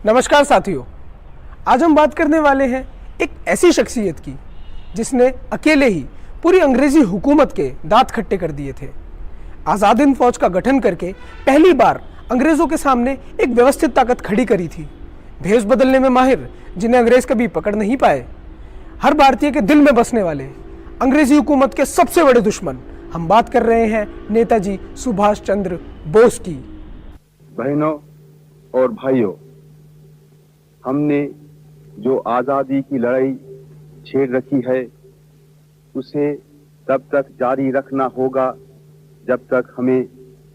नमस्कार साथियों, आज हम बात करने वाले हैं एक ऐसी शख्सियत की जिसने अकेले ही पूरी अंग्रेजी हुकूमत के दांत खट्टे कर दिए थे। आज़ाद हिंद फौज का गठन करके पहली बार अंग्रेजों के सामने एक व्यवस्थित ताकत खड़ी करी थी। भेष बदलने में माहिर, जिन्हें अंग्रेज कभी पकड़ नहीं पाए, हर भारतीय के दिल में बसने वाले अंग्रेजी हुकूमत के सबसे बड़े दुश्मन, हम बात कर रहे हैं नेताजी सुभाष चंद्र बोस की। बहनों और भाइयों, हमने जो आज़ादी की लड़ाई छेड़ रखी है उसे तब तक जारी रखना होगा जब तक हमें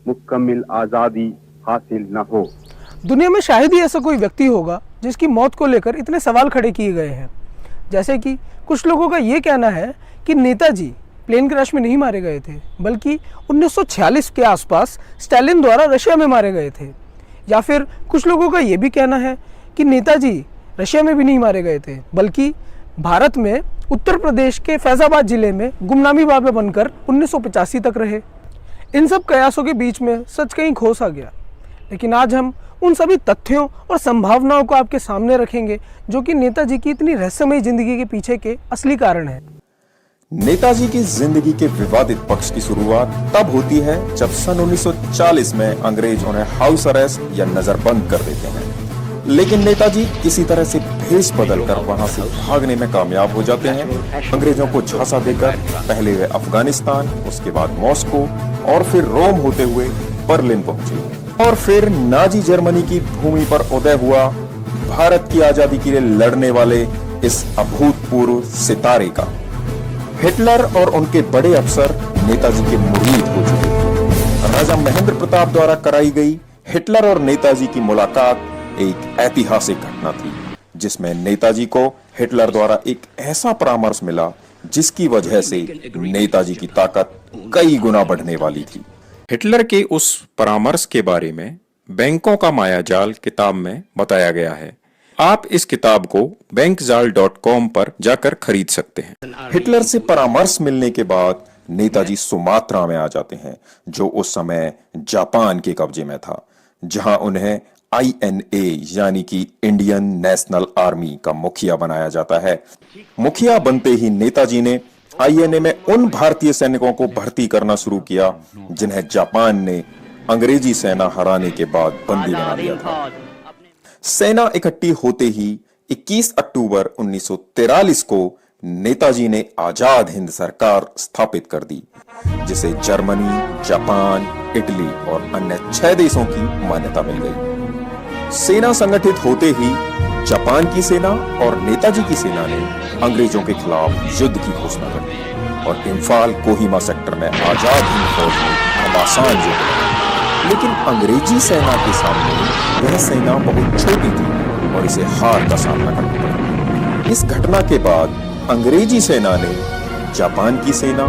मुकम्मल आज़ादी हासिल न हो। दुनिया में शायद ही ऐसा कोई व्यक्ति होगा जिसकी मौत को लेकर इतने सवाल खड़े किए गए हैं। जैसे कि कुछ लोगों का ये कहना है कि नेताजी प्लेन क्रैश में नहीं मारे गए थे, बल्कि 1946 के आसपास स्टालिन द्वारा रशिया में मारे गए थे। या फिर कुछ लोगों का ये भी कहना है कि नेताजी रशिया में भी नहीं मारे गए थे, बल्कि भारत में उत्तर प्रदेश के फैजाबाद जिले में गुमनामी बाबा बनकर 1985 तक रहे। इन सब कयासों के बीच में सच कहीं खो सा गया, लेकिन आज हम उन सभी तथ्यों और संभावनाओं को आपके सामने रखेंगे जो कि नेताजी की इतनी रहस्यमयी जिंदगी के पीछे के असली कारण हैं। नेताजी की जिंदगी के विवादित पक्ष की शुरुआत तब होती है जब सन 1940 में अंग्रेज उन्हें हाउस अरेस्ट या नजरबंद कर देते हैं, लेकिन नेताजी किसी तरह से भेष बदलकर वहां से भागने में कामयाब हो जाते हैं। अंग्रेजों को झांसा देकर पहले वे अफगानिस्तान, उसके बाद मॉस्को और फिर रोम होते हुए बर्लिन पहुंचे और फिर नाजी जर्मनी की भूमि पर उदय हुआ भारत की आजादी के लिए लड़ने वाले इस अभूतपूर्व सितारे का हिटलर और उनके बड़े अफसर नेताजी के मुरीद हो चुके थे। राजा महेंद्र प्रताप द्वारा कराई गई हिटलर और नेताजी की मुलाकात एक ऐतिहासिक घटना थी, जिसमें नेताजी को हिटलर द्वारा एक ऐसा परामर्श मिला जिसकी वजह से नेताजी की ताकत कई गुना बढ़ने वाली थी। हिटलर के उस परामर्श के बारे में बैंकों का मायाजाल किताब में बताया गया है। आप इस किताब को bankzaal.com पर जाकर खरीद सकते हैं। हिटलर से परामर्श मिलने के बाद नेताजी सुमात्रा में आ जाते हैं, जो उस समय जापान के कब्जे में था, जहां उन्हें INA यानी कि इंडियन नेशनल आर्मी का मुखिया बनाया जाता है। मुखिया बनते ही नेताजी ने INA में उन भारतीय सैनिकों को भर्ती करना शुरू किया जिन्हें जापान ने अंग्रेजी सेना हराने के बाद बंदी बना लिया था। सेना इकट्ठी होते ही 21 अक्टूबर 1943 को नेताजी ने आजाद हिंद सरकार स्थापित कर दी, जिसे जर्मनी, जापान, इटली और अन्य 6 देशों की मान्यता मिल गई। सेना संगठित होते ही जापान की सेना और नेताजी की सेना ने अंग्रेजों के खिलाफ युद्ध की घोषणा कर दी और इम्फाल कोहिमा सेक्टर में आजाद हिंद फौज ने घमासान युद्ध लड़ा। लेकिन अंग्रेजी सेना के सामने वह सेना बहुत छोटी थी और इसे हार का सामना करना पड़ा। इस घटना के बाद अंग्रेजी सेना ने जापान की सेना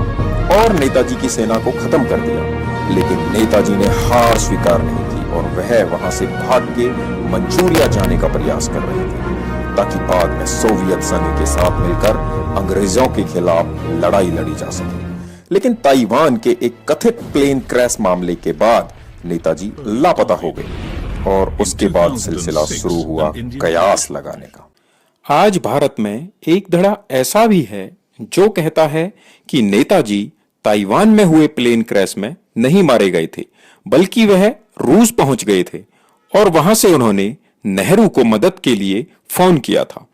और नेताजी की सेना को खत्म कर दिया, लेकिन नेताजी ने हार स्वीकार नहीं की और वह वहां से भाग के मंचूरिया जाने का प्रयास कर रहे थे, ताकि बाद में सोवियत संघ के साथ मिलकर अंग्रेजों के खिलाफ लड़ाई लड़ी जा सके। लेकिन ताइवान के एक कथित प्लेन क्रैश मामले के बाद नेताजी लापता हो गए और उसके बाद सिलसिला शुरू हुआ कयास लगाने का। आज भारत में एक धड़ा ऐसा भी है जो कहता है कि नेताजी ताइवान में हुए प्लेन क्रैश में नहीं मारे गए थे, बल्कि वह रूस पहुंच गए थे और वहां से उन्होंने नेहरू को मदद के लिए फोन किया था,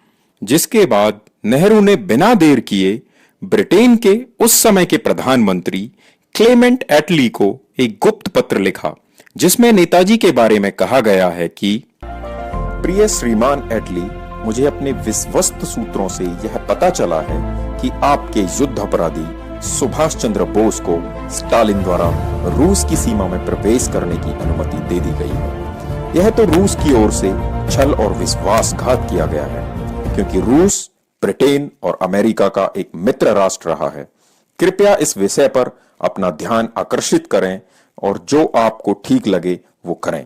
जिसके बाद नेहरू ने बिना देर किए ब्रिटेन के उस समय के प्रधानमंत्री क्लेमेंट एटली को एक गुप्त पत्र लिखा, जिसमें नेताजी के बारे में कहा गया है कि प्रिय श्रीमान एटली, मुझे अपने विश्वस्त सूत्रों से यह पता चला है कि आपके युद्ध अपराधी सुभाष चंद्र बोस को स्टालिन द्वारा रूस की सीमा में प्रवेश करने की अनुमति दे दी गई है। यह तो रूस की ओर से छल और विश्वासघात किया गया है, क्योंकि रूस ब्रिटेन और अमेरिका का एक मित्र राष्ट्र रहा है। कृपया इस विषय पर अपना ध्यान आकर्षित करें और जो आपको ठीक लगे वो करें।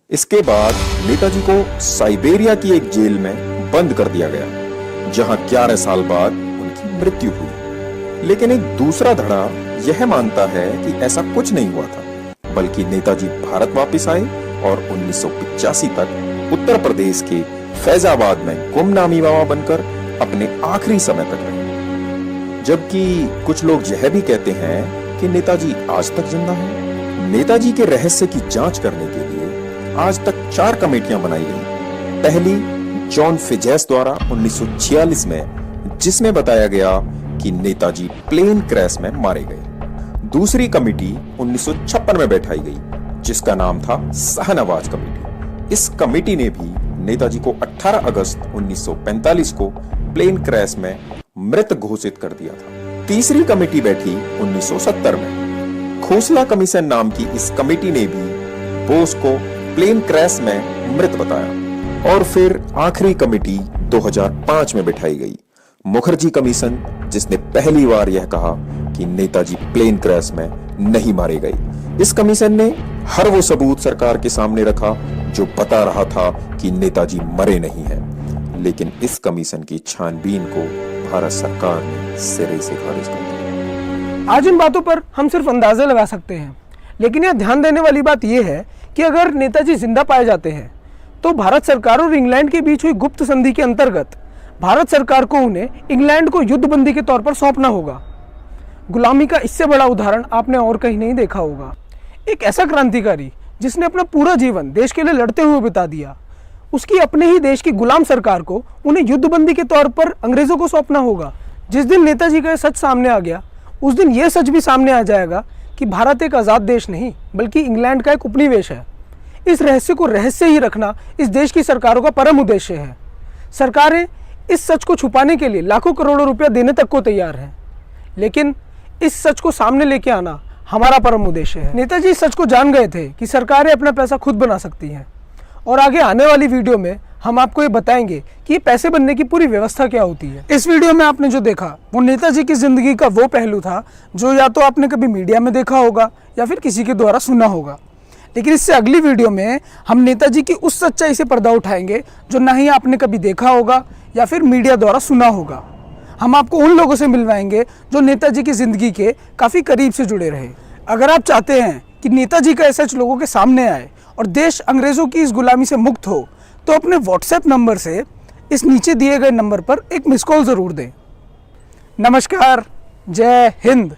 इसके बाद नेताजी को साइबेरिया की एक जेल में बंद कर दिया गया, जहां 11 साल बाद उनकी मृत्यु हुई। लेकिन एक दूसरा धड़ा यह मानता है कि ऐसा कुछ नहीं हुआ था, बल्कि नेताजी भारत वापस आए और 1985 तक उत्तर प्रदेश के फैजाबाद में गुमनामी बाबा बनकर अपने आखिरी समय तक रहे। जबकि कुछ लोग यह भी कहते हैं कि नेताजी आज तक जिंदा हैं। नेताजी के रहस्य की जांच करने के लिए आज तक 4 कमेटियां बनाई गई। पहली जॉन फिजेस द्वारा 1946 में, जिसमें बताया गया कि नेताजी प्लेन क्रैश में मारे गए। दूसरी कमेटी 1956 में बैठाई गई, जिसका नाम था शाहनवाज कमेटी। इस कमेटी ने भी नेताजी को 18 अगस्त 1945 को प्लेन क्रैश में मृत घोषित कर दिया था। तीसरी कमेटी बैठी 1970 में। खोसला कमीशन नाम की इस कमेटी ने भी बोस को प्लेन क्रैश में मृत बताया। और फिर आखिरी कमेटी 2005 में बैठाई गई, मुखर्जी कमीशन, जिसने पहली बार यह कहा कि नेताजी प्लेन क्रैश में नहीं मारे गए। इस कमीशन ने हर वो सबूत सरकार के सामने रखा जो बता रहा था कि नेताजी मरे नहीं हैं। लेकिन इस कमीशन की छानबीन को भारत सरकार ने सिरे से खारिज कर दिया। आज इन बातों पर हम सिर्फ अंदाजे लगा सकते हैं, लेकिन यह ध्यान देने वाली बात यह है कि अगर नेताजी जिंदा पाए जाते हैं तो भारत सरकार और इंग्लैंड के बीच हुई गुप्त संधि के अंतर्गत भारत सरकार को उन्हें इंग्लैंड को युद्धबंदी के तौर पर सौंपना होगा। गुलामी का इससे बड़ा उदाहरण आपने और कहीं नहीं देखा होगा। एक ऐसा क्रांतिकारी जिसने अपना पूरा जीवन देश के लिए लड़ते हुए बिता दिया, उसकी अपने ही देश की गुलाम सरकार को उन्हें युद्धबंदी के तौर पर अंग्रेजों को सौंपना होगा। जिस दिन नेताजी का सच सामने आ गया, उस दिन यह सच भी सामने आ जाएगा कि भारत एक आज़ाद देश नहीं बल्कि इंग्लैंड का एक उपनिवेश है। इस रहस्य को रहस्य ही रखना इस देश की सरकारों का परम उद्देश्य है। सरकारें इस सच को छुपाने के लिए लाखों करोड़ों रुपया देने तक को तैयार हैं, लेकिन इस सच को सामने लेके आना हमारा परम उद्देश्य है। नेताजी इस सच को जान गए थे कि सरकारें अपना पैसा खुद बना सकती हैं, और आगे आने वाली वीडियो में हम आपको ये बताएंगे कि ये पैसे बनने की पूरी व्यवस्था क्या होती है। इस वीडियो में आपने जो देखा वो नेताजी की जिंदगी का वो पहलू था जो या तो आपने कभी मीडिया में देखा होगा या फिर किसी के द्वारा सुना होगा। लेकिन इससे अगली वीडियो में हम नेताजी की उस सच्चाई से पर्दा उठाएंगे जो ना ही आपने कभी देखा होगा या फिर मीडिया द्वारा सुना होगा। हम आपको उन लोगों से मिलवाएंगे जो नेताजी की जिंदगी के काफ़ी करीब से जुड़े रहे। अगर आप चाहते हैं कि नेताजी का सच लोगों के सामने आए और देश अंग्रेज़ों की इस गुलामी से मुक्त हो, तो अपने व्हाट्सएप नंबर से इस नीचे दिए गए नंबर पर एक मिस कॉल ज़रूर दें। नमस्कार, जय हिंद।